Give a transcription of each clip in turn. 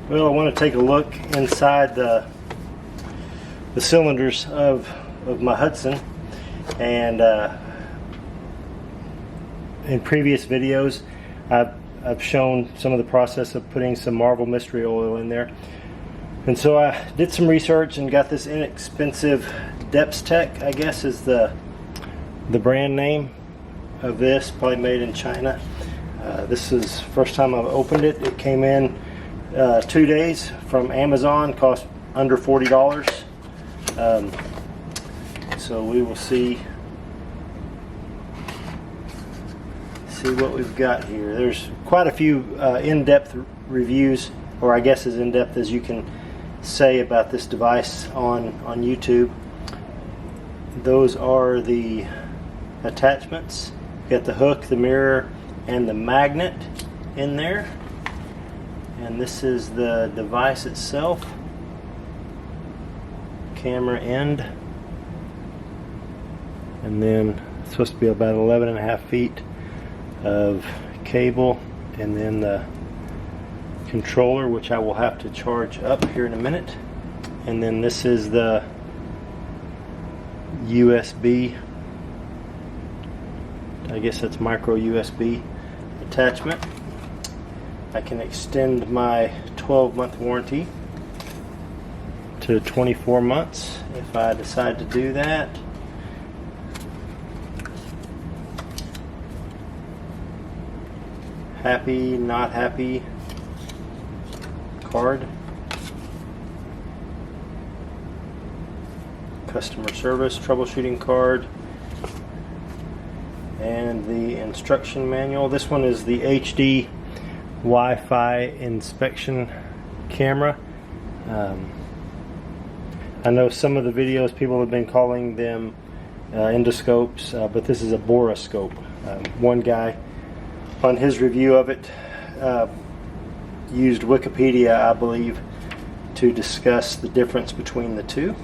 Well, I want to take a look inside the cylinders of my Hudson, and in previous videos I've shown some of the process of putting some Marvel Mystery Oil in there, and so I did some research and got this inexpensive Depstech, I guess is the brand name of this, probably made in China. This is the first time I've opened it. It came in 2 days from Amazon, cost under $40. So we will see what we've got here. There's quite a few in-depth reviews, or I guess as in-depth as you can say about this device on YouTube. Those are the attachments. You got the hook, the mirror, and the magnet in there. And this is the device itself. Camera end. And then it's supposed to be about 11.5 feet of cable, and then the controller, which I will have to charge up here in a minute. And then this is the USB, I guess that's micro USB attachment. I can extend my 12-month warranty to 24 months if I decide to do that. Happy, not happy card. Customer service troubleshooting card. And the instruction manual. This one is the HD Wi-Fi inspection camera. I know some of the videos people have been calling them endoscopes, but this is a borescope. One guy on his review of it used Wikipedia, I believe, to discuss the difference between the two.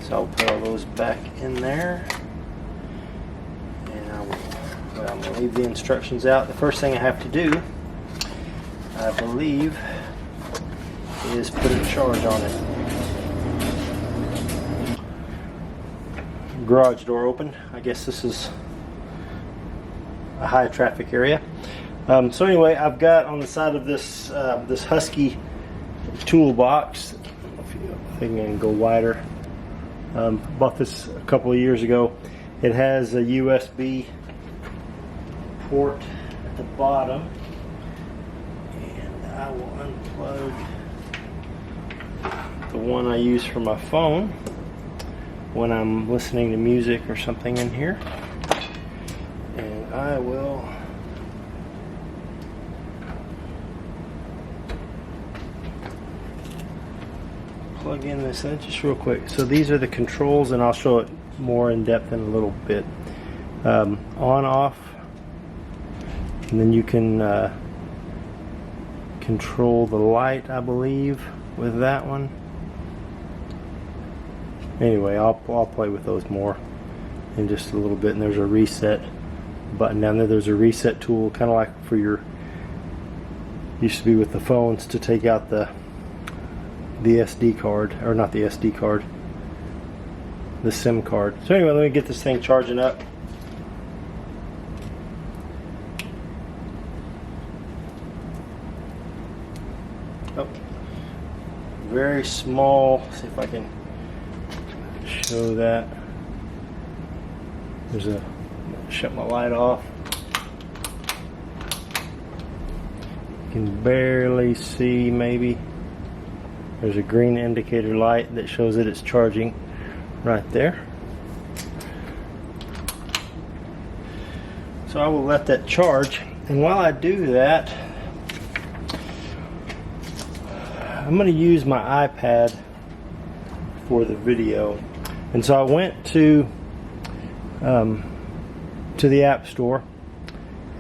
So I'll put all those back in there, and I'm going to leave the instructions out. The first thing I have to do, I believe, is put a charge on it. Garage door open. I guess this is a high traffic area. So anyway, I've got on the side of this this Husky toolbox, I think I can go wider. Bought this a couple of years ago. It has a USB port at the bottom, and I will unplug the one I use for my phone when I'm listening to music or something in here, and I will plug in this in just real quick. So these are the controls, and I'll show it more in depth in a little bit. On, off, and then you can control the light, I believe, with that one. Anyway, I'll play with those more in just a little bit. And there's a reset button down there. There's a reset tool, kind of like for your, used to be with the phones, to take out the SD card, or not the SD card, the SIM card. So anyway, let me get this thing charging up. Oh, very small. Let's see if I can show that. There's a, shut my light off. You can barely see, maybe. There's a green indicator light that shows that it's charging right there. So I will let that charge, and while I do that, I'm going to use my iPad for the video. And so I went to the App Store,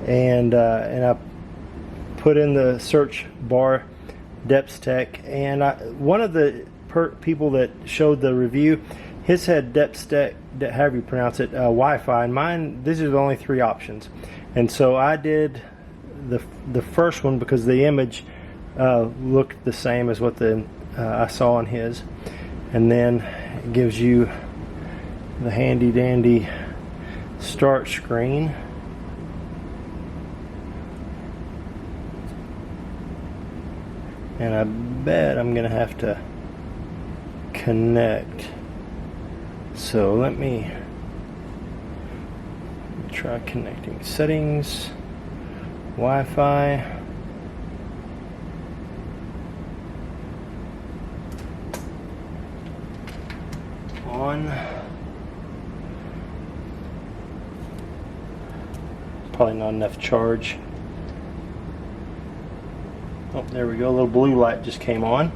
and I put in the search bar Depstech, and one of the people that showed the review, his had Depstech however you pronounce it, Wi-Fi. And mine, these are the only 3 options. And so I did the first one because the image looked the same as what I saw on his. And then it gives you the handy dandy start screen. And I bet I'm gonna have to connect. So let me try connecting. Settings, Wi-Fi. On. Probably not enough charge. Oh, there we go. A little blue light just came on.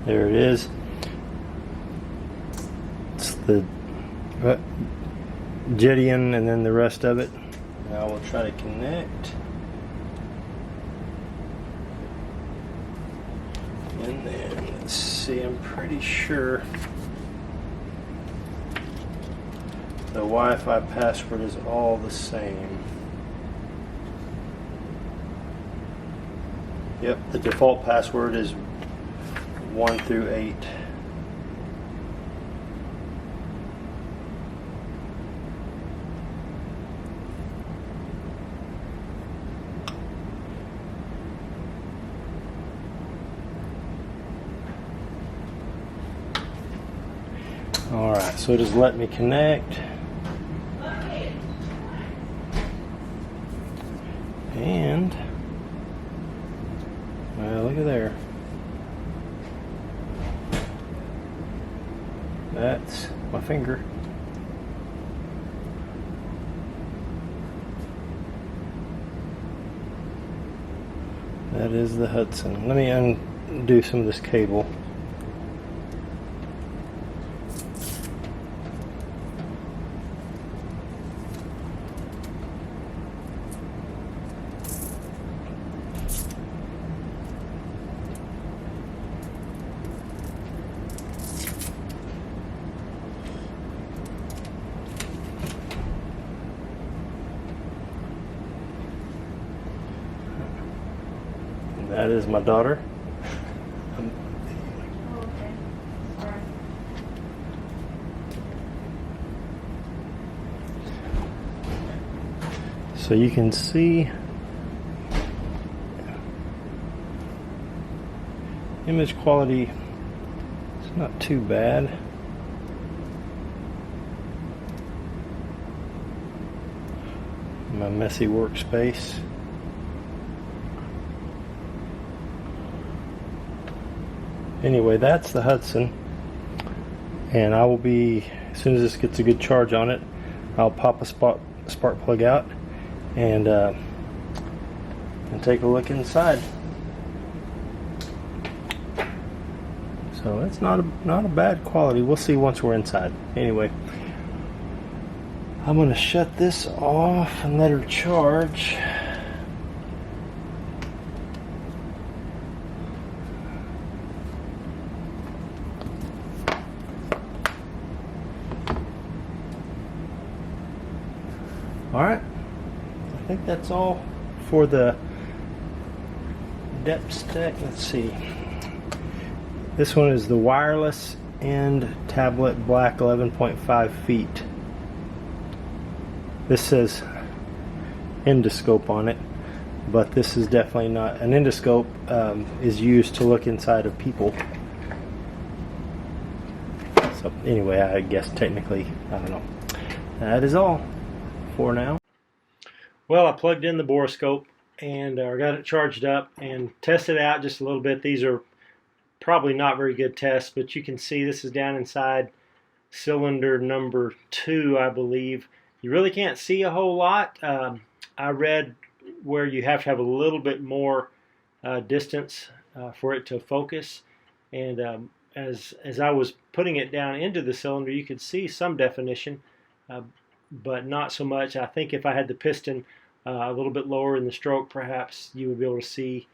There it is. It's the Jedian and then the rest of it. Now we'll try to connect. And then let's see, I'm pretty sure the Wi-Fi password is all the same. Yep, the default password is 1 through 8. Alright, so just let me connect. And, well, look at there. That's my finger. That is the Hudson. Let me undo some of this cable. That is my daughter. Oh, okay. All right. So you can see image quality, it's not too bad. My messy workspace. Anyway, that's the Hudson, and I will be, as soon as this gets a good charge on it, I'll pop a spark plug out and take a look inside. So it's not a bad quality. We'll see once we're inside. Anyway, I'm going to shut this off and let her charge. Alright, I think that's all for the Depstech. Let's see. This one is the wireless end tablet, black, 11.5 feet. This says Endoscope on it, but this is definitely not. An endoscope is used to look inside of people. So anyway, I guess technically, I don't know. That is all for now. Well, I plugged in the borescope and I got it charged up and tested out just a little bit. These are probably not very good tests, but you can see this is down inside cylinder number 2, I believe. You really can't see a whole lot. I read where you have to have a little bit more distance for it to focus, and as I was putting it down into the cylinder, you could see some definition, but not so much. I think if I had the piston a little bit lower in the stroke, perhaps you would be able to see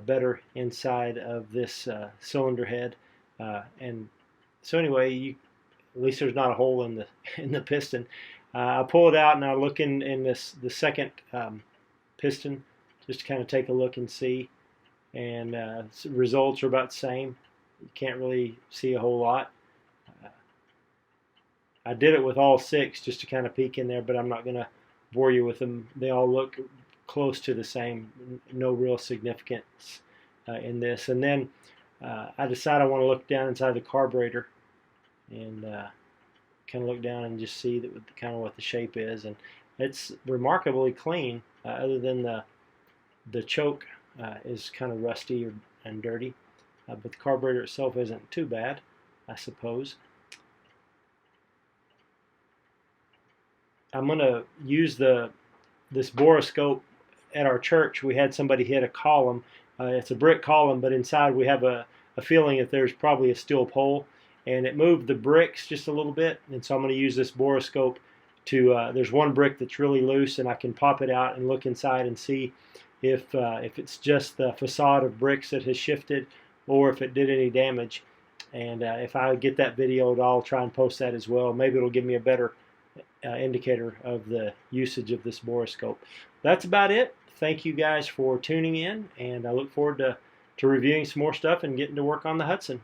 better inside of this cylinder head. And so anyway, at least there's not a hole in the piston. I pull it out and I look in the second piston just to kind of take a look and see. And results are about the same. You can't really see a whole lot. I did it with all 6 just to kind of peek in there, but I'm not going to bore you with them. They all look close to the same. No real significance in this. And then I decide I want to look down inside the carburetor and kind of look down and just see that kind of what the shape is. And it's remarkably clean, other than the choke is kind of rusty and dirty. But the carburetor itself isn't too bad, I suppose. I'm going to use this borescope at our church. We had somebody hit a column. It's a brick column, but inside we have a feeling that there's probably a steel pole, and it moved the bricks just a little bit. And so I'm going to use this borescope to. There's one brick that's really loose, and I can pop it out and look inside and see if it's just the facade of bricks that has shifted, or if it did any damage. And if I get that videoed, I'll try and post that as well. Maybe it'll give me a better indicator of the usage of this borescope. That's about it. Thank you guys for tuning in, and I look forward to reviewing some more stuff and getting to work on the Hudson.